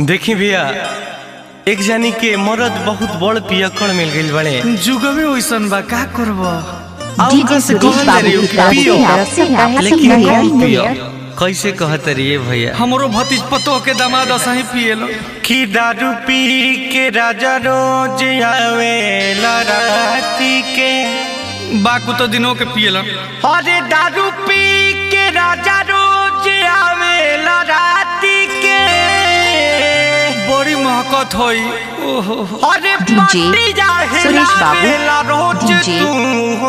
देखी भैया एक जानी के मरद बहुत बड़ पियकड़ मिल गइल बड़े। जुग में वैसन बा का करब। कैसे कहत रहिए भैया हमरो भतीज पतो के दामाद असही पिएलो कि दारू पी के राजा रोज आवेला राती के बाकू तो दिनों के पिएला। अरे दारू पी के राजा रोज आवेला राती के बड़ी महकत होई। ओहो अरे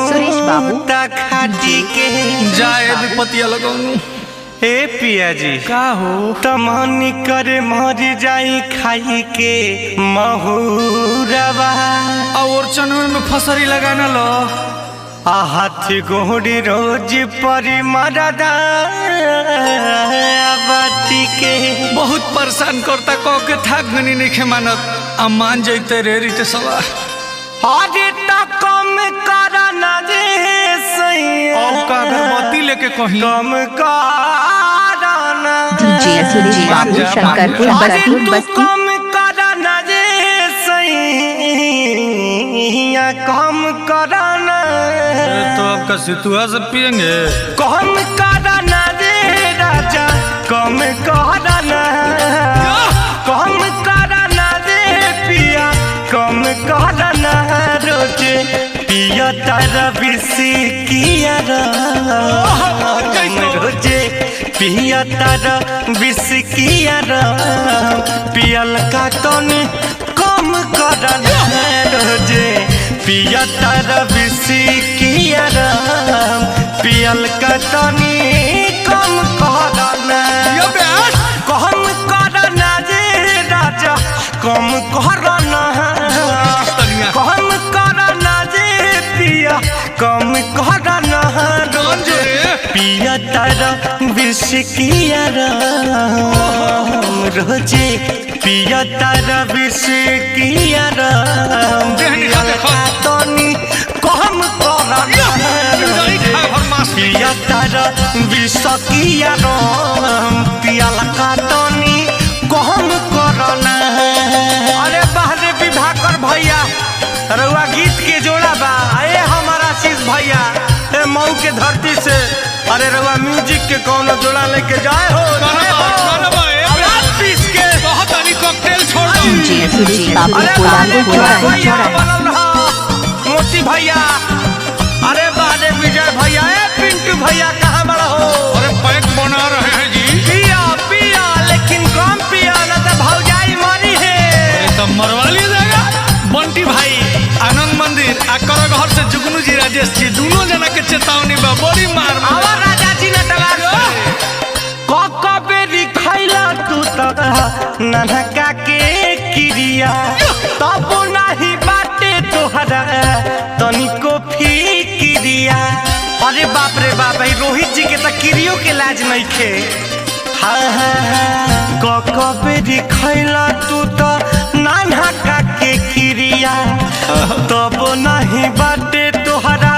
सुरेश बाबू खाटी के जाए विपतिया लगाऊं। ए पिया जी का हो तमनी करे मर जाई खाई के महुरवा और चनवे में फसरी लगाना लो। हाथ गोड़ी रोज परी मरदा बाती के बहुत परेशान करता कह के थाक गनी नहीं खे मानत। आ मान जैते रे रीते सवा अरे तो कम करा ना जे सही और का अगरबत्ती लेके कहीं कम करा ना बाबू शंकरपुर बस्ती बस्ती कम करा ना जे सही कम करा ना तो आपका सितुआ से पियेंगे। कम करा ना जे राजा कम करा ना कम करा ना जे पिया कम करा ना रोज पिया तारा बिसी किया रोजे पिया तारा बिस किया पियल का तन कम करा ना रोजे पिया तारा बिस किया पियल का तनी कम करा ना कम करा ना जे राजा कम करा ना कम करा ना जे पिया कम करा ना रोजे पिया तारा विष किया रोजे पिया तारा विष किया तनी कम करा ना पिया तारा विष किया पियल का तनी कम करा ना। अरे बाहरे विवाह कर भैया रउआ गीत के जोड़ा बा ए हमारा आशीष भैया ए मऊ के धरती से। अरे रउआ म्यूजिक के कोनो जोड़ा लेके जाए हो पीस के बहुत अभी कॉकटेल छोड़ दो। मोती भैया अरे बारे विजय भैया ए पिंटू भैया कहाँ बड़ा हो। अरे पैक बना रहे हैं जी। पिया पिया लेकिन कम पिया ना तो भौजाई मरी है। तो मरवा लीजिएगा। बंटी भाई आनंद मंदिर आकर घर से जुगनू जी राजेश जी दोनों जना के चेतावनी बा बड़ी मार आवा राजा जी ने तलाक बेरी खैला तू तक ननका के क्रिया तब नहीं बाटे तोहरा तनिको फिक्रिया। अरे बाप रे बाप रोहित जी के तो क्रियो के लाज नहीं खे। हाँ बेरी खैला तू तो ननका के क्रिया तब नहीं बाटे तोहरा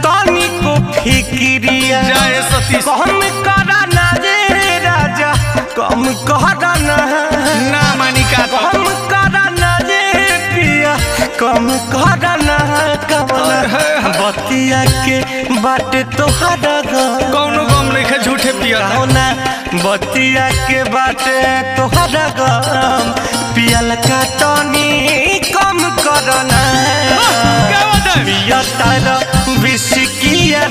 तनिको फिक्रिया। जय सतीश कम करा ना जे राजा कम करा ना ना मानिका कम करा ना जे पिया कम करा ना बतिया के बाटे तोहरा कौनो गम नहीं है झूठे पिया ना बतिया के बाटे तोहरा गम पियल का तनी कम करा ना पिया तारा विष किया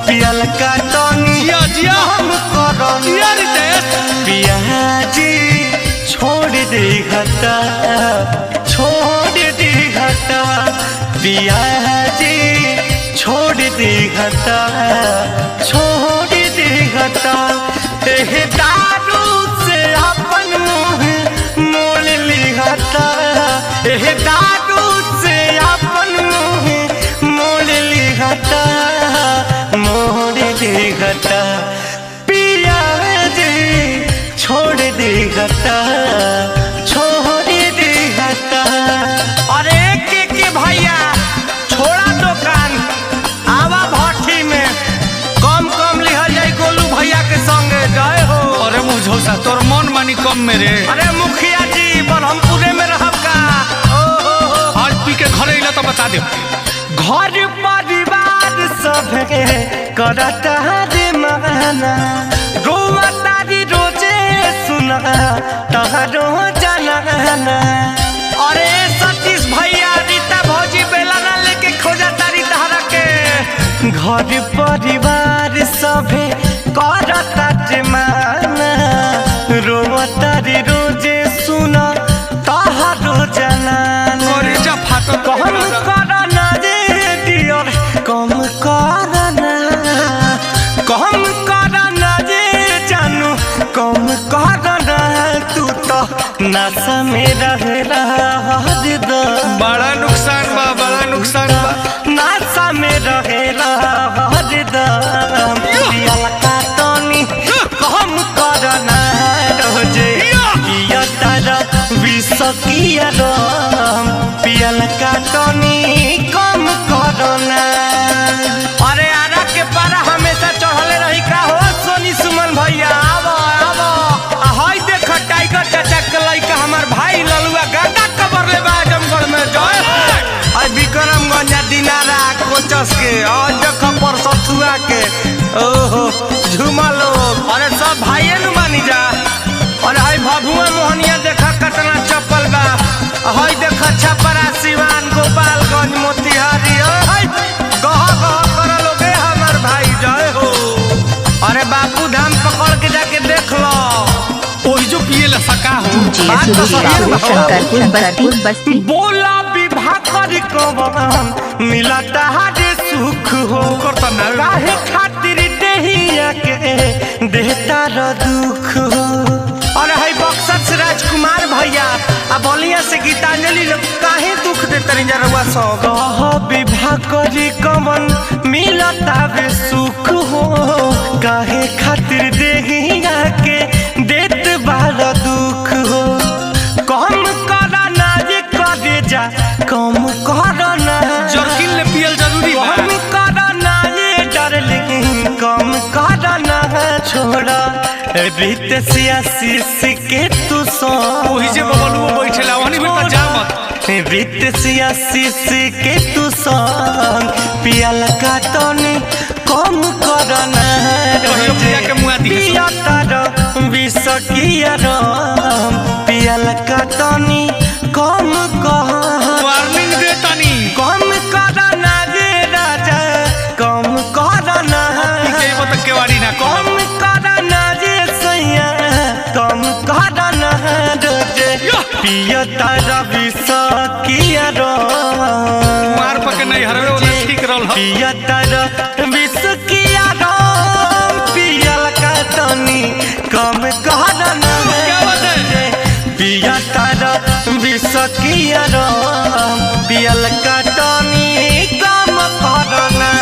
पियल का तनी कम करा पिया जी छोड़ दे घटा छोड़ दे घटा पिया जी छोड़ दे घटा छोड़ दे घटा दारू से अपन मुँह मोल ली घटा दारू से अपन मुँह मोल ली घटा मोड़ दे घटा पिया जी छोड़ दे घटा छोड़ दे घटा। अरे के भैया छोड़ा दुकान आवा भट्टी में कम कर दम में रे। अरे मुखिया जी ब्रह्मपुरे में रहब का। आज पी के घरे अइला तो बता दे। घर परिवार सब करता रे माना, रोआ तारी रोजे सुना तहरो जाना। अरे सतीश भैया रीता भौजी बेला ना लेके खोजा तारी तहरा के। घर परिवार सब करता रे माना, रोआ तारी रोजे सुना तहरो जाना। अरे जा फाटत कम करना रे डियर, कम करना, कम करना रे जानू, कम करना। तू तो नशा में रहेला हरदम, बड़ा नुकसान बा, बड़ा नुकसान बा। नशा में रहेला हरदम। पियल का तनी कम करना रोजे, किया तारा विष किया रम। पियल का तनी कम करना। अरे आरा के पारा हमेशा चढ़ले रही का हो सोनी सुमन भैया। आवो आवो, हाय देख टाइगर चाचा के लइका हमार भाई ललुआ गांडा कबर ले बा आजमगढ़ में। जय हो। आई विक्रमगंज दिनारा कोचस के और देख परसथुआ के। ओहो झूमा लोग, अरे सब भाइये नु मानी जा। अरे हाय भभुआ मोहनिया देखा कतना चप्पल बा। हाय देखा छपरा सिवान गोपालगंज मोतिहारी। हाय गह गह कर लोगे हमार भाई। जय हो। अरे बापू धाम पकड़ के जाके देख लो। ओही जो पिए ला सका हो। बात तो सही है बाबू बाबू। शंकरपुर बस्ती। बोला विवाह कर कवन मिलता हरे सुख हो। करता ना। काहे खातिर देहिया के देता र दुख हो। अरे हाय बक्सर से राजकुमार भैया आ बलिया से गीतांजलि लोग काहे दुख देते रही जरवा सो। कह विवाह करी कवन मिलता बे सुख हो, काहे खातिर देहिया के देत बार दुख हो। कम करना रे करे जा, कम करना। जर्किन ले पियल जरूरी बा। कम करना ये डार्लिंग, कम करना। छोड़ा रीत सियासी के तू सो। ओही जे बबलुओ बैठेला वहनी भी पर जा मत। रीत सियासी के तू संग पियल का तनी कम करना। कहियो पिया के मुआ दिहे सो। पिया तार विष किया रम। पियल का तनी कम कर। वार्निंग दे तनी। कम करना रे राजा, कम करना। के मत केवाड़ी ना कम करना रे सैया, कम करना रोजे। पिया तारा विष किया रम। मार पके नहीं हरवे ओने ठीक रहल ह। पिया तारा विष किया रम। पियल का तनी कम करना। क्या बात है? पिया तारा विष किया रम। पियल का तनी कम करना।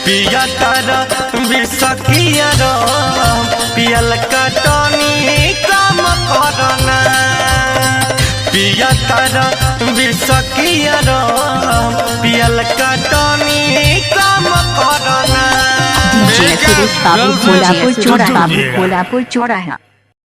पिया तारा विष किया रम। पियल का तनी कम करना। पिया तारा विष किया रम। पियल का तनी कम करना। सुरेश बाबू कोल्हापुर चौराहा।